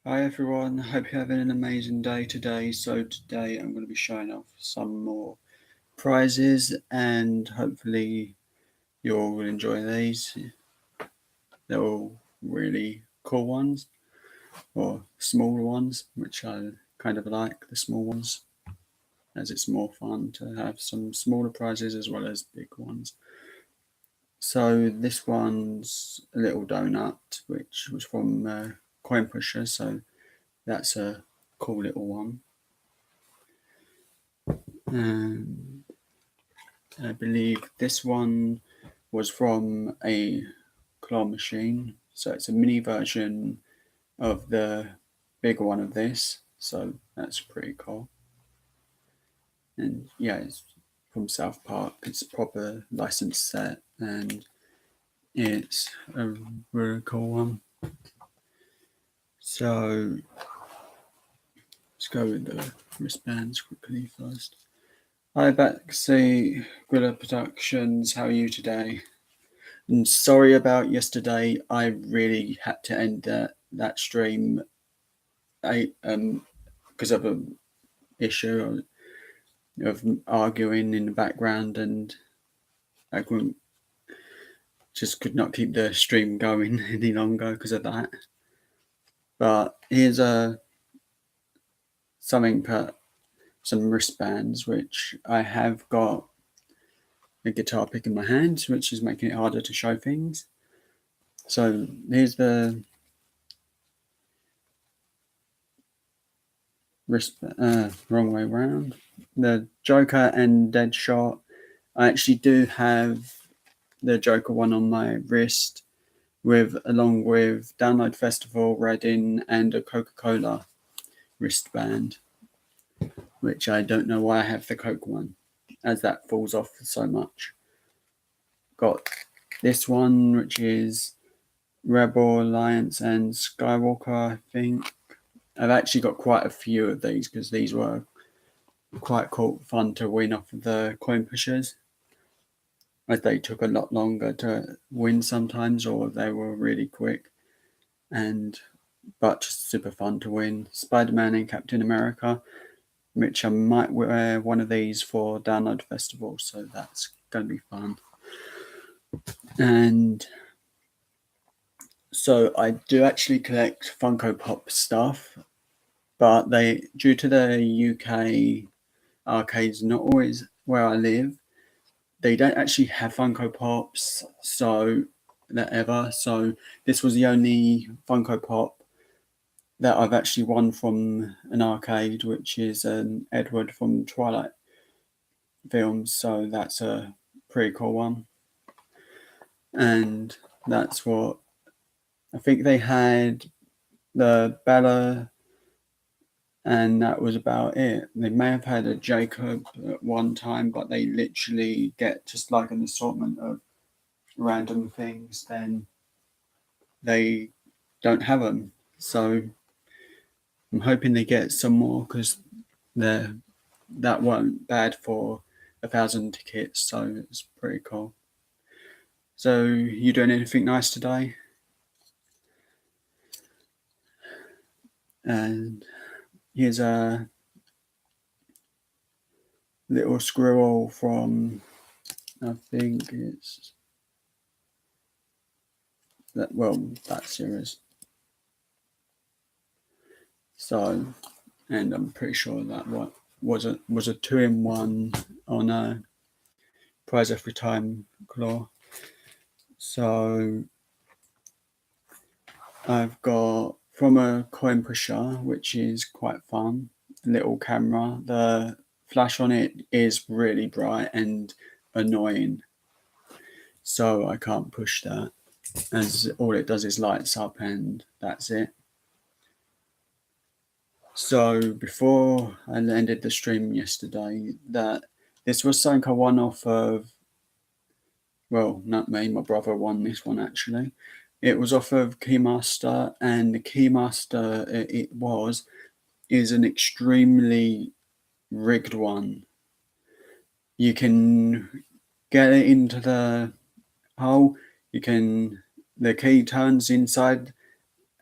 Hi everyone, hope you're having an amazing day today. So today I'm going to be showing off some more prizes and hopefully you all will enjoy these. They're all really cool ones or smaller ones, which I kind of like the small ones as it's more fun to have some smaller prizes as well as big ones. So this one's a little donut which was from Coin Pusher, so that's a cool little one. And I believe this one was from a claw machine, so it's a mini version of the bigger one of this, so that's pretty cool. And yeah, it's from South Park. It's a proper licensed set, and it's a really cool one. So let's go with the wristbands quickly first. Hi, Baxi Grilla Productions. How are you today? And sorry about yesterday. I really had to end that stream. Because of an issue of arguing in the background, and I could not keep the stream going any longer because of that. But here's some wristbands which I have got a guitar pick in my hand, which is making it harder to show things. So here's the wrong way around. The Joker and Deadshot. I actually do have the Joker one on my wrist, along with Download Festival, Reading, and a Coca-Cola wristband, which I don't know why I have the Coke one, as that falls off so much. Got this one, which is Rebel Alliance and Skywalker, I think. I've actually got quite a few of these because these were quite cool, fun to win off of the Coin Pushers. As they took a lot longer to win sometimes, or they were really quick, but just super fun to win. Spider-Man and Captain America, which I might wear one of these for Download Festival, so that's going to be fun. And so I do actually collect Funko Pop stuff, but due to the UK arcades not always where I live, they don't actually have Funko Pops, so this was the only Funko Pop that I've actually won from an arcade, which is an Edward from Twilight films, so that's a pretty cool one. And that's what I think they had, the Bella, and that was about it. They may have had a Jacob at one time, but they literally get just like an assortment of random things, then they don't have them. So I'm hoping they get some more because that weren't bad for 1,000 tickets, so it's pretty cool. So you doing anything nice today? And here's a little squirrel from, I think it's that series. So, and I'm pretty sure that was a 2-in-1 on a prize every time claw. So I've got from a Coin Pusher, which is quite fun, a little camera. The flash on it is really bright and annoying, so I can't push that, as all it does is lights up and that's it. So before I ended the stream yesterday, that this was something I won off of, well, not me, my brother won this one actually. It was off of Keymaster, and the Keymaster is an extremely rigged one. You can get it into the hole, the key turns inside,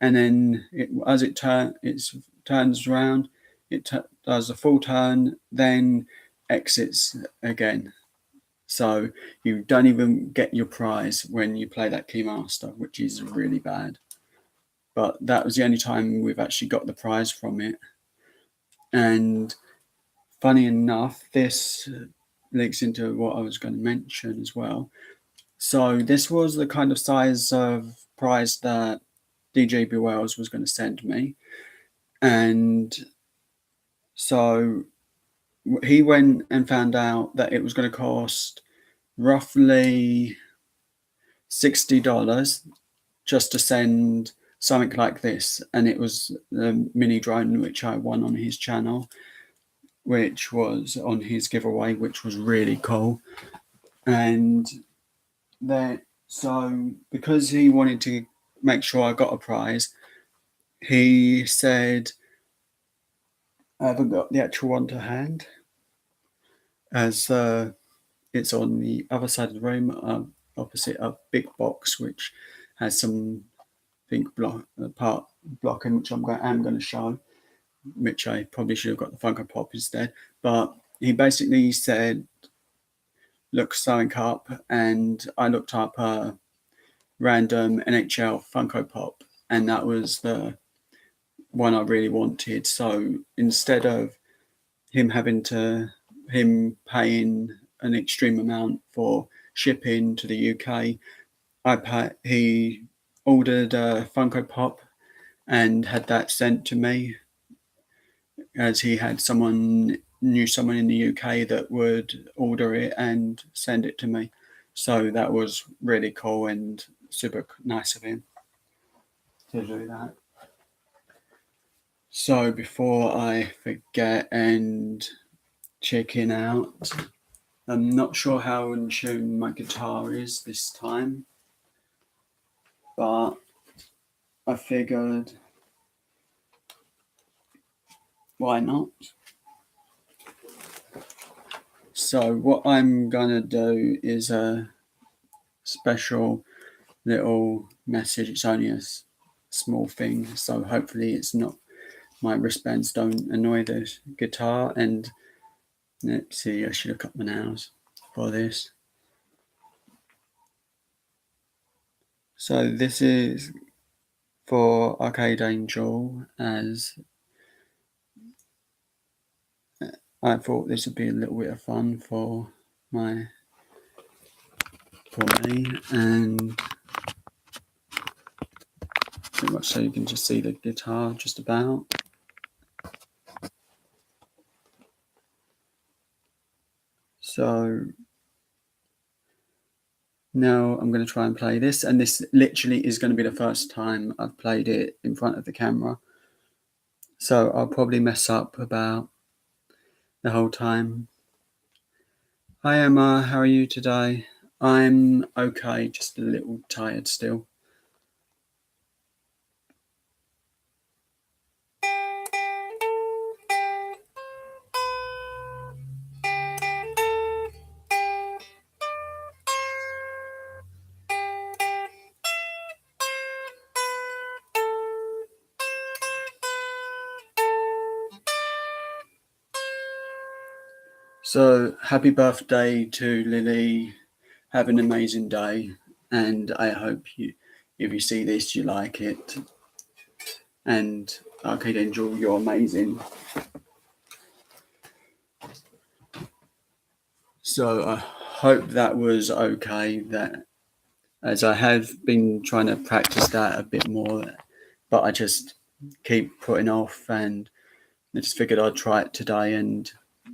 and then as it turns around, it does a full turn, then exits again. So you don't even get your prize when you play that Keymaster, which is really bad. But that was the only time we've actually got the prize from it. And funny enough, this links into what I was going to mention as well. So this was the kind of size of prize that DJB Wells was going to send me. And so he went and found out that it was going to cost roughly $60 just to send something like this. And it was the mini drone which I won on his channel, which was on his giveaway, which was really cool. And then, so because he wanted to make sure I got a prize, he said, I haven't got the actual one to hand, as it's on the other side of the room, opposite a big box which has some pink part blocking, which I'm going to show, which I probably should have got the Funko Pop instead. But he basically said, look something up, and I looked up a random NHL Funko Pop, and that was the one I really wanted. So instead of him paying an extreme amount for shipping to the UK, he ordered a Funko Pop and had that sent to me, as he knew someone in the UK that would order it and send it to me. So that was really cool and super nice of him to do that. So before I forget and chicken out, I'm not sure how in tune my guitar is this time, but I figured, why not? So what I'm gonna do is a special little message. It's only a small thing, so hopefully it's not, my wristbands don't annoy the guitar. And let's see, I should have cut my nails for this. So this is for Arcade Angel, as I thought this would be a little bit of fun for me, and pretty much so you can just see the guitar just about. So now I'm going to try and play this, and this literally is going to be the first time I've played it in front of the camera. So I'll probably mess up about the whole time. Hi Emma, how are you today? I'm okay, just a little tired still. So happy birthday to Lily. Have an amazing day, and I hope if you see this, you like it. And Arcade Angel, you're amazing. So I hope that was okay, that as I have been trying to practice that a bit more, but I just keep putting off, and I just figured I'd try it today and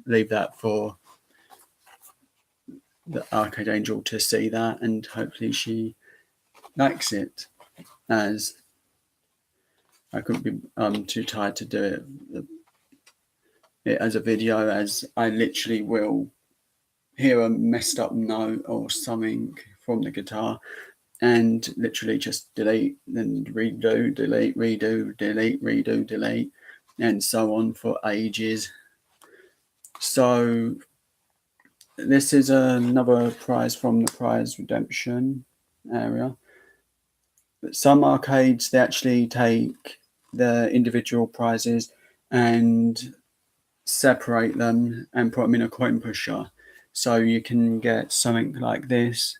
leave that for the Arcade Angel to see that, and hopefully she likes it, as I couldn't be too tired to do it as a video, as I literally will hear a messed up note or something from the guitar and literally just delete, then redo, delete, redo, delete, redo, delete, and so on for ages. So this is another prize from the prize redemption area. But some arcades, they actually take the individual prizes and separate them and put them in a coin pusher. So you can get something like this.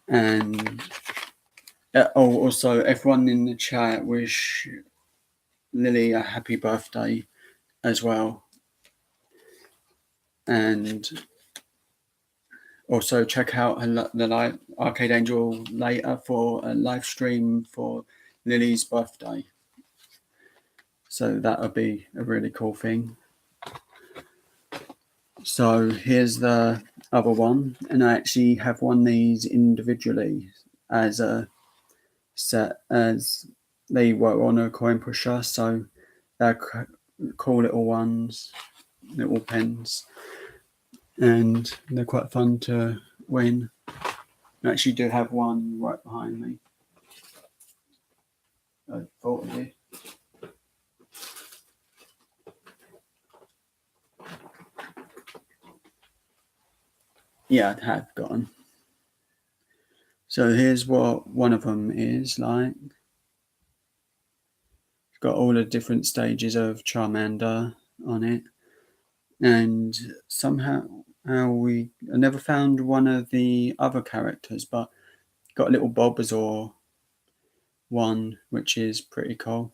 And also, everyone in the chat wish Lily a happy birthday as well. And also check out the Arcade Angel later for a live stream for Lily's birthday. So that'll be a really cool thing. So here's the other one, and I actually have won these individually as a set, as they were on a coin pusher. So they're cool little ones, little pens, and they're quite fun to win. I actually do have one right behind me. I thought of you. Yeah, I have got them. So here's what one of them is like. It's got all the different stages of Charmander on it. And somehow I never found one of the other characters, but got a little Bulbasaur one, which is pretty cool.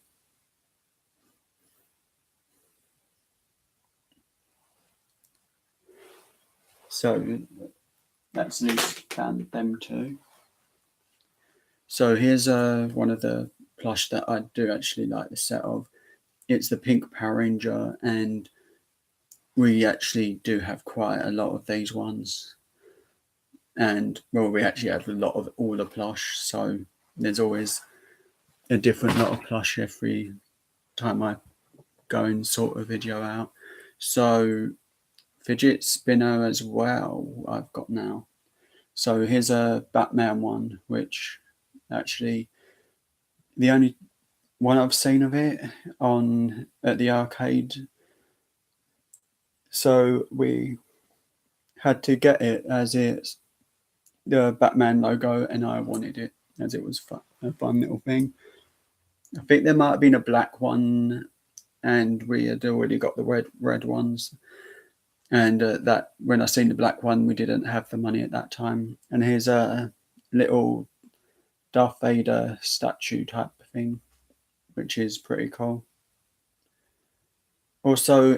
So that's at least found them too. So here's one of the plush that I do actually like the set of. It's the pink Power Ranger, and we actually do have quite a lot of these ones. And well, we actually have a lot of all the plush, so there's always a different lot of plush every time I go and sort a video out. So fidget spinner as well I've got now. So here's a Batman one, which actually the only one I've seen of it on at the arcade. So we had to get it as it's the Batman logo, and I wanted it as it was a fun little thing. I think there might have been a black one, and we had already got the red ones. And that when I seen the black one, we didn't have the money at that time. And here's a little Darth Vader statue type thing, which is pretty cool. Also,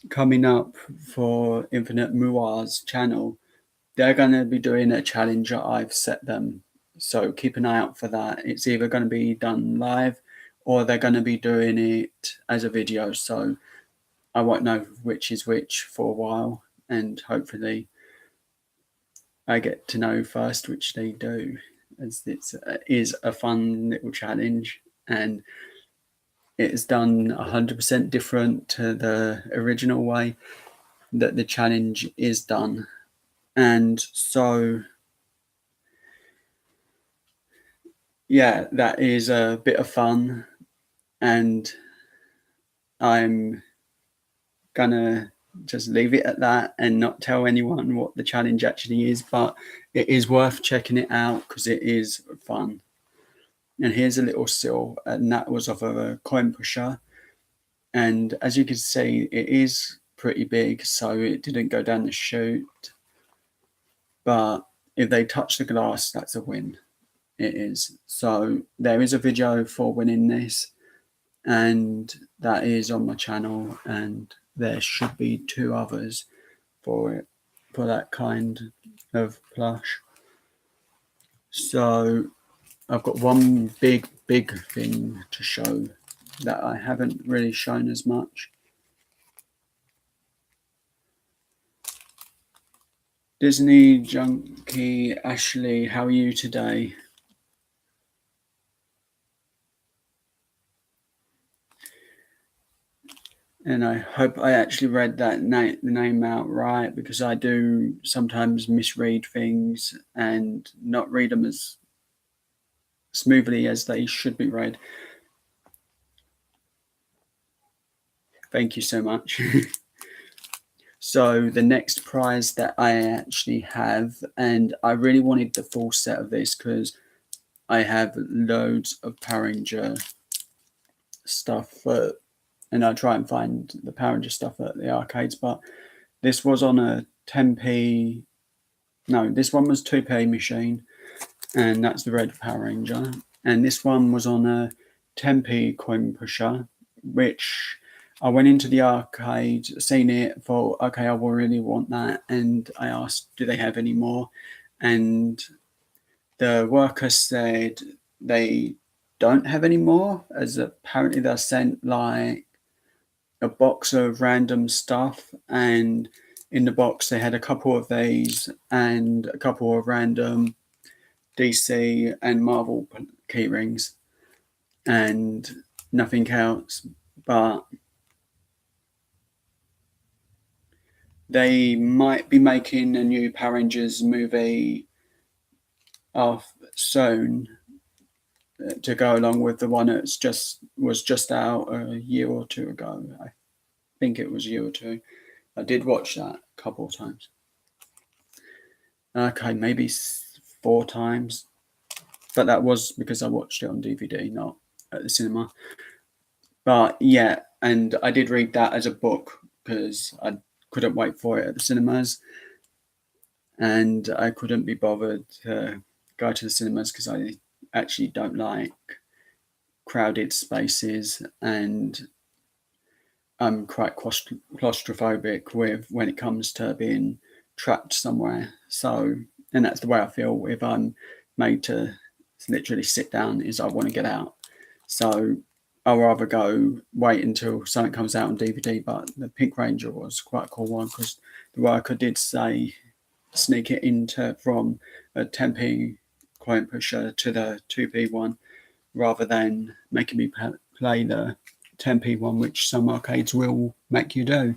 coming up for Infinite Muar's channel, they're going to be doing a challenge. I've set them, so keep an eye out for that. It's either going to be done live or they're going to be doing it as a video. So I won't know which is which for a while, and hopefully I get to know first which they do, as it is a fun little challenge, and it is done 100% different to the original way that the challenge is done. And so, yeah, that is a bit of fun, and I'm gonna just leave it at that and not tell anyone what the challenge actually is, but it is worth checking it out because it is fun. And here's a little seal, and that was of a coin pusher. And as you can see, it is pretty big, so it didn't go down the chute. But if they touch the glass, that's a win. It is. So there is a video for winning this, and that is on my channel, and there should be 2 others for it, for that kind of plush. So I've got one big thing to show that I haven't really shown as much. Disney Junkie Ashley, how are you today? And I hope I actually read that the name out right, because I do sometimes misread things and not read them as smoothly as they should be read. Thank you so much. So the next prize that I actually have, and I really wanted the full set of this because I have loads of Power Ranger stuff, and I try and find the Power Ranger stuff at the arcades. But this was on a 10p. No, this one was 2p machine, and that's the red Power Ranger. And this one was on a 10p coin pusher, which I went into the arcade, seen it, thought, okay, I will really want that. And I asked, do they have any more? And the worker said they don't have any more, as apparently they're sent like a box of random stuff. And in the box, they had a couple of these and a couple of random DC and Marvel keyrings and nothing else. But they might be making a new Power Rangers movie soon to go along with the one that's was just out a year or two ago. I think it was a year or two. I did watch that a couple of times. Okay, maybe 4 times, but that was because I watched it on DVD, not at the cinema. But yeah, and I did read that as a book because I couldn't wait for it at the cinemas, and I couldn't be bothered to go to the cinemas because I actually don't like crowded spaces, and I'm quite claustrophobic with when it comes to being trapped somewhere. So, and that's the way I feel if I'm made to literally sit down, is I want to get out. So I'll rather go wait until something comes out on DVD. But the Pink Ranger was quite a cool one because the worker did say sneak it into from a 10p coin pusher to the 2p one rather than making me play the 10p one, which some arcades will make you do,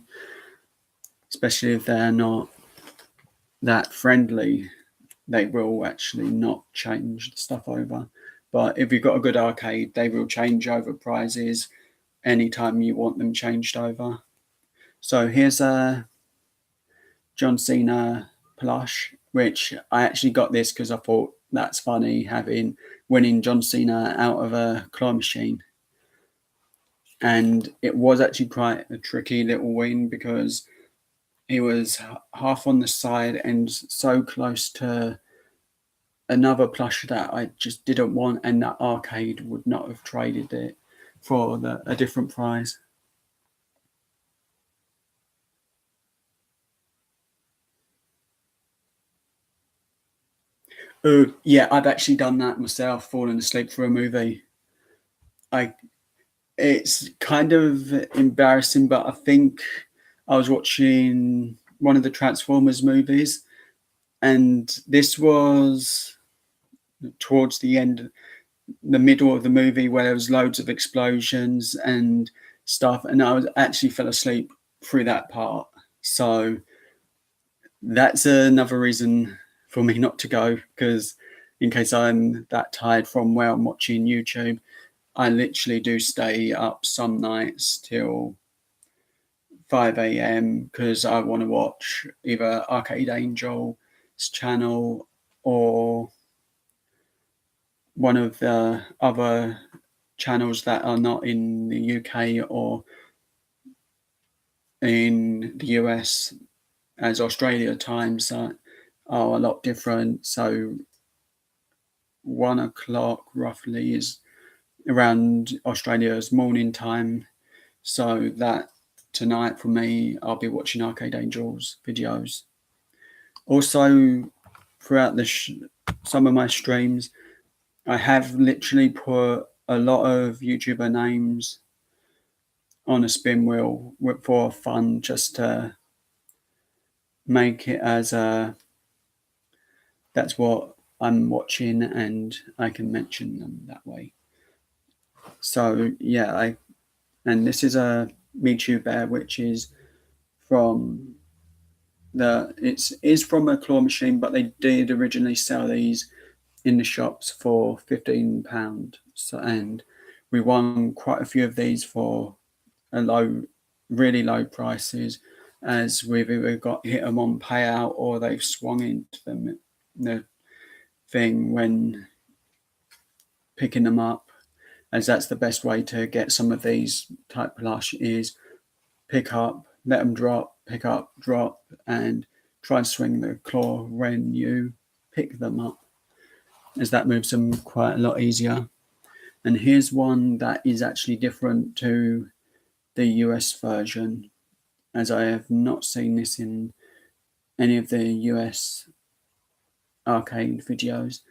especially if they're not that friendly. They will actually not change the stuff over. But if you've got a good arcade, they will change over prizes anytime you want them changed over. So here's a John Cena plush, which I actually got this because I thought that's funny, winning John Cena out of a claw machine. And it was actually quite a tricky little win because he was half on the side and so close to another plush that I just didn't want, and that arcade would not have traded it for a different prize. Oh, yeah, I've actually done that myself, fallen asleep for a movie. It's kind of embarrassing, but I think I was watching one of the Transformers movies, and this was towards the middle of the movie where there was loads of explosions and stuff, and actually fell asleep through that part. So that's another reason for me not to go, because in case I'm that tired from where I'm watching YouTube, I literally do stay up some nights till 5 a.m. because I want to watch either Arcade Angel's channel or one of the other channels that are not in the UK or in the US, as Australia times are a lot different. So 1 o'clock roughly is around Australia's morning time. So that tonight for me, I'll be watching Arcade Angels videos. Also, throughout some of my streams, I have literally put a lot of YouTuber names on a spin wheel for fun, just to make it as that's what I'm watching and I can mention them that way. So yeah, and this is a Michu Bear, which is from is from a claw machine, but they did originally sell these in the shops for £15. So, and we won quite a few of these for really low prices. as we've either hit them on payout or they've swung into the thing when picking them up, as that's the best way to get some of these type plush is pick up, let them drop, pick up, drop, and try and swing the claw when you pick them up, as that moves them quite a lot easier. And here's one that is actually different to the US version, as I have not seen this in any of the US arcade videos,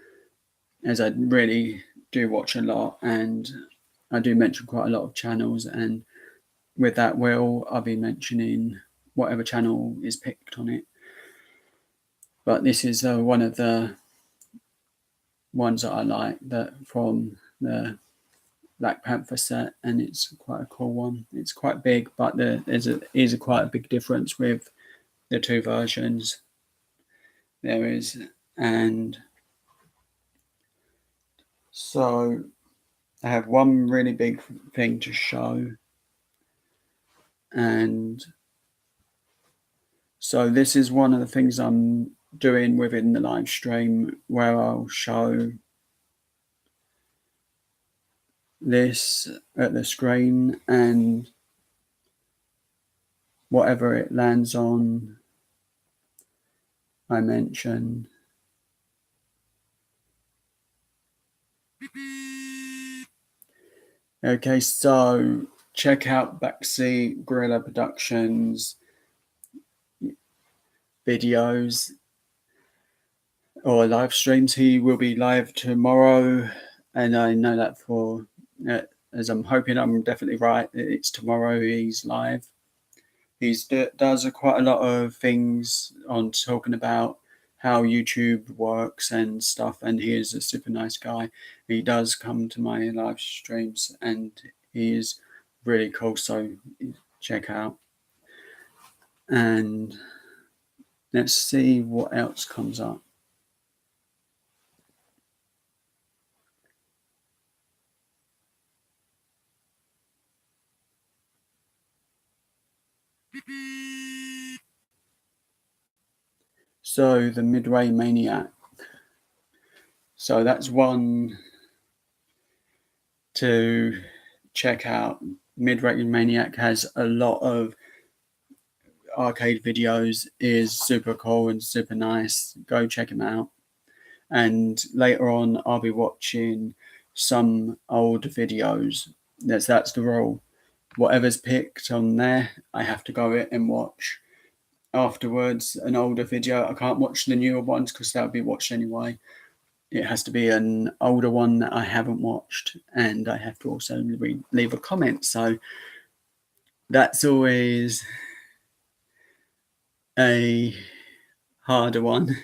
as I really do watch a lot and I do mention quite a lot of channels, and with that I'll be mentioning whatever channel is picked on it. But this is one of the ones that I like, that from the Black Panther set, and it's quite a cool one. It's quite big, but there is quite a big difference with the two versions. There is, and so I have one really big thing to show, and so this is one of the things I'm doing within the live stream, where I'll show this at the screen, and whatever it lands on, I mention. Okay, so check out Backseat Gorilla Productions videos or live streams. He will be live tomorrow, and I know that for, as I'm hoping I'm definitely right, it's tomorrow he's live. He does quite a lot of things on talking about how YouTube works and stuff, and he is a super nice guy. He does come to my live streams, and he is really cool, so check out. And let's see what else comes up. So the Midway Maniac. So that's one to check out. Midway Maniac has a lot of arcade videos, is super cool and super nice. Go check him out. And later on, I'll be watching some old videos. That's the rule. Whatever's picked on there, I have to go it and watch afterwards an older video. I can't watch the newer ones because they'll be watched anyway. It has to be an older one that I haven't watched, and I have to also leave a comment. So that's always a harder one.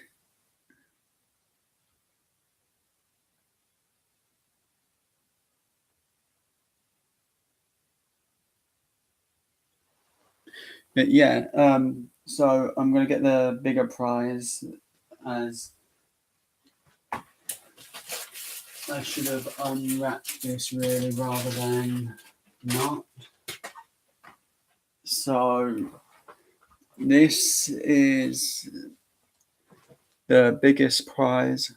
But yeah, so I'm going to get the bigger prize, as I should have unwrapped this really rather than not. So this is the biggest prize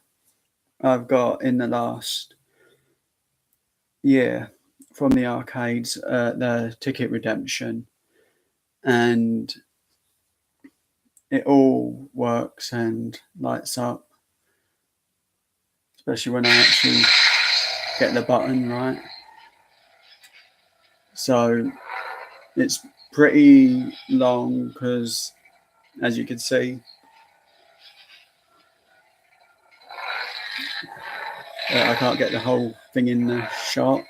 I've got in the last year from the arcades, the ticket redemption, and it all works and lights up, especially when I actually get the button right. So it's pretty long because, as you can see, I can't get the whole thing in the shot,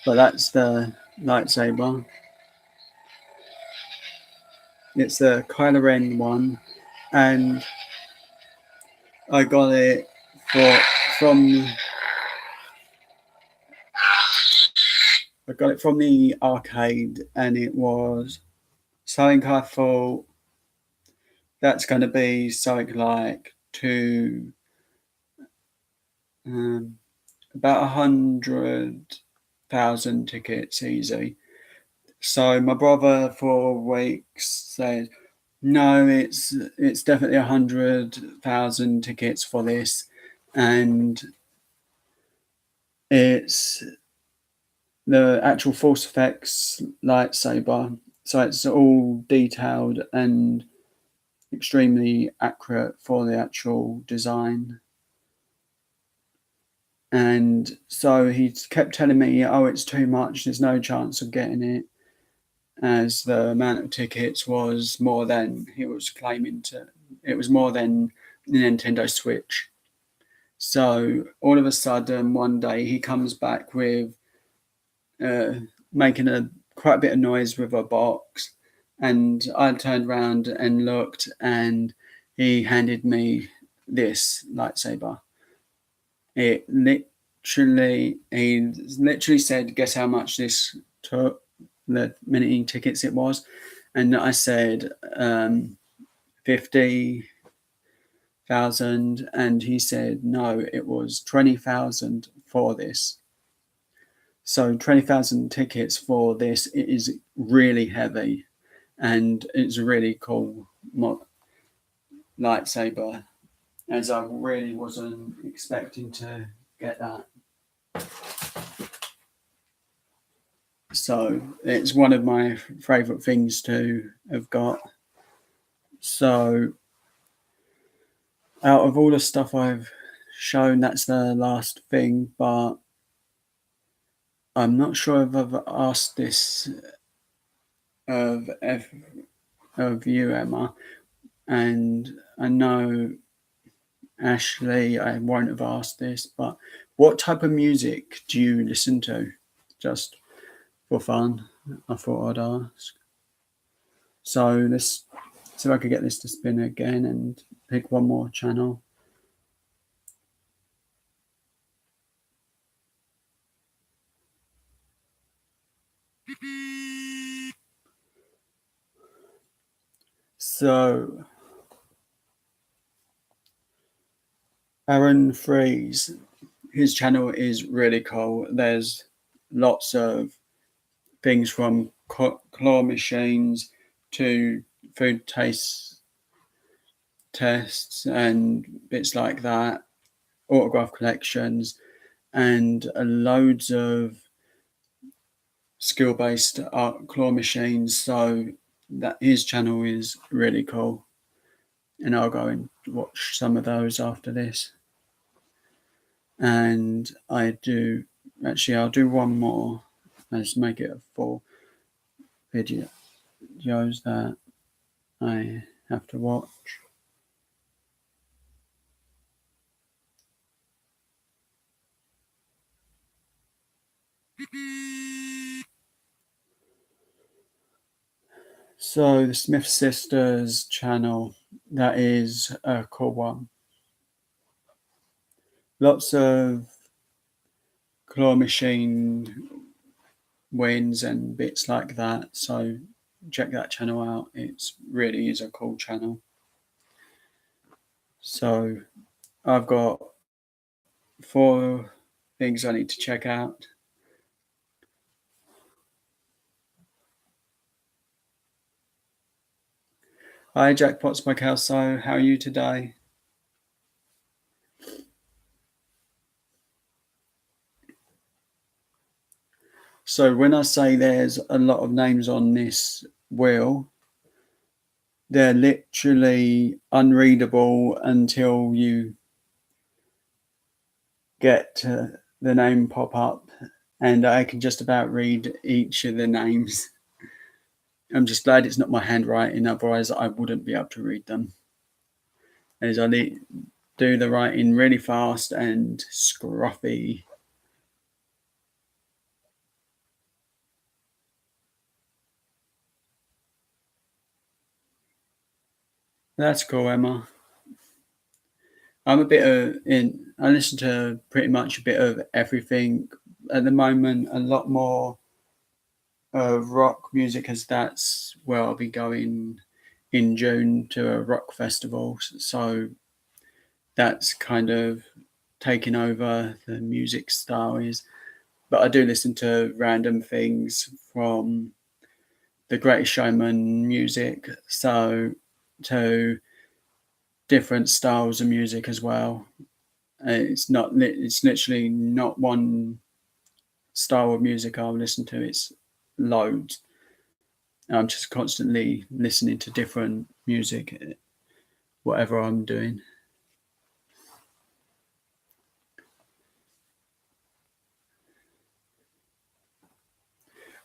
but that's the lightsaber. It's the Kylo Ren one, and I got it from the arcade, and it was something I thought that's going to be something like about 100,000 tickets easy. So my brother for weeks said, no, it's definitely 100,000 tickets for this, and it's the actual Force Effects lightsaber. So it's all detailed and extremely accurate for the actual design. And so he kept telling me, oh, it's too much, there's no chance of getting it, as the amount of tickets was more than he was claiming to, it was more than the Nintendo Switch. So all of a sudden, one day he comes back with making quite a bit of noise with a box, and I turned around and looked, and he handed me this lightsaber. He literally said, "Guess how much this took? The many tickets it was," and I said 50,000, and he said no, it was 20,000 for this. So 20,000 tickets for this. It is really heavy, and it's a really cool lightsaber, as I really wasn't expecting to get that. So it's one of my favourite things to have got. So out of all the stuff I've shown, that's the last thing, but I'm not sure if I've asked this of you, Emma, and I know Ashley, I won't have asked this, but what type of music do you listen to? Just for fun, I thought I'd ask. So let's see if I could get this to spin again and pick one more channel. So Aaron Freeze, his channel is really cool. There's lots of things from claw machines to food taste tests and bits like that, autograph collections, and loads of skill-based art claw machines. So that his channel is really cool, and I'll go and watch some of those after this. And I'll do one more. Let's make it a full videos that I have to watch. So the Smith Sisters channel, that is a cool one. Lots of claw machine wins and bits like that. So check that channel out. It's really is a cool channel. So I've got 4 things I need to check out. Hi, Jackpots by Kelso. How are you today? So when I say there's a lot of names on this wheel, they're literally unreadable until you get the name pop up, and I can just about read each of the names. I'm just glad it's not my handwriting, otherwise I wouldn't be able to read them, as I do the writing really fast and scruffy. That's cool, Emma. I'm a bit I listen to pretty much a bit of everything at the moment, a lot more rock music, as that's where I'll be going in June to a rock festival. So that's kind of taking over the music style is. But I do listen to random things from the Greatest Showman music, so to different styles of music as well. It's literally not one style of music I'll listen to. It's loads. I'm just constantly listening to different music, whatever I'm doing.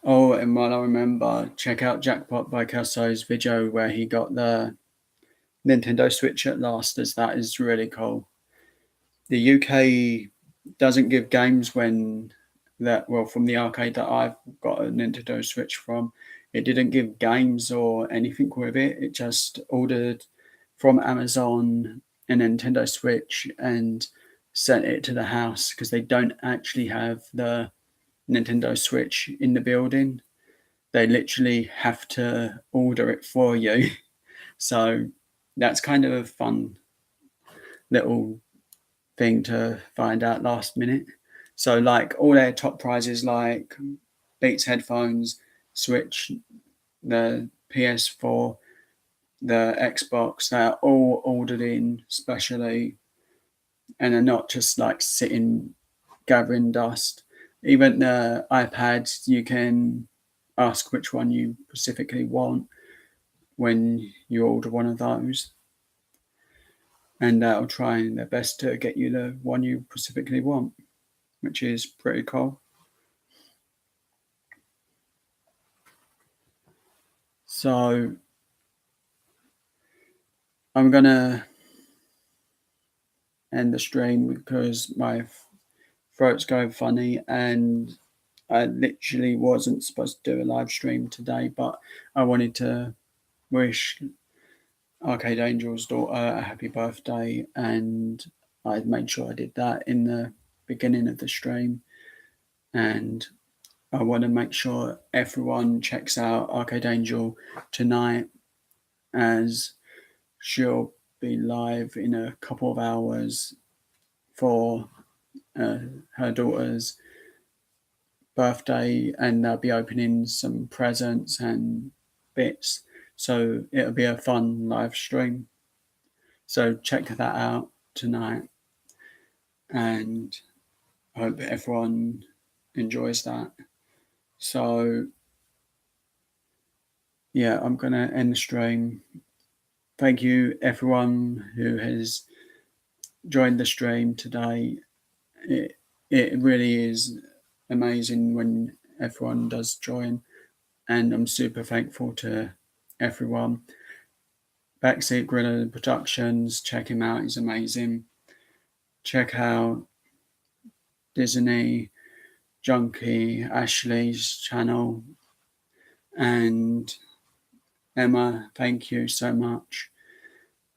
Oh, and while I remember, check out Jackpot by Kelso's video where he got the Nintendo Switch at last, as that is really cool. The UK doesn't give games when from the arcade that I've got a Nintendo Switch from, it didn't give games or anything with it. It just ordered from Amazon a Nintendo Switch and sent it to the house because they don't actually have the Nintendo Switch in the building. They literally have to order it for you. So that's kind of a fun little thing to find out last minute. So like all their top prizes like Beats headphones, Switch, the PS4, the Xbox, they're all ordered in specially and are not just like sitting gathering dust. Even the iPads, you can ask which one you specifically want when you order one of those. And they'll try their best to get you the one you specifically want, which is pretty cool. So I'm going to end the stream because my throat's going funny and I literally wasn't supposed to do a live stream today, but I wanted to wish Arcade Angel's daughter a happy birthday, and I made sure I did that in the beginning of the stream. And I want to make sure everyone checks out Arcade Angel tonight, as she'll be live in a couple of hours for her daughter's birthday, and they'll be opening some presents and bits. So it'll be a fun live stream. So check that out tonight, and I hope everyone enjoys that. So yeah, I'm gonna end the stream. Thank you everyone who has joined the stream today. It really is amazing when everyone does join, and I'm super thankful to everyone. Backseat Gorilla Productions, check him out, he's amazing. Check out Disney Junkie, Ashley's channel, and Emma, thank you so much.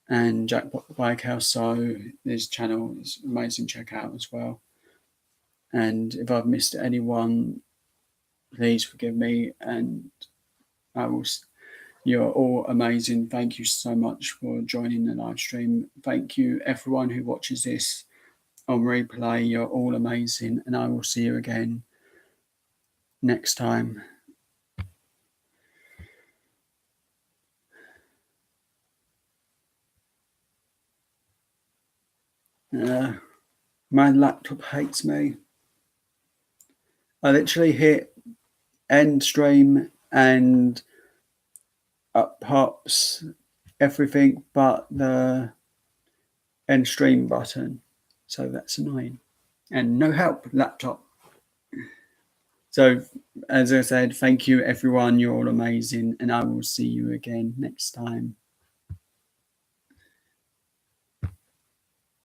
And Jackpot by Kelso, his channel is amazing, check out as well. And if I've missed anyone, please forgive me, and I will. You're all amazing. Thank you so much for joining the live stream. Thank you, everyone who watches this on replay. You're all amazing, and I will see you again next time. My laptop hates me. I literally hit end stream and up pops everything but the end stream button. So that's annoying. And no help, laptop. So, as I said, thank you everyone. You're all amazing, and I will see you again next time.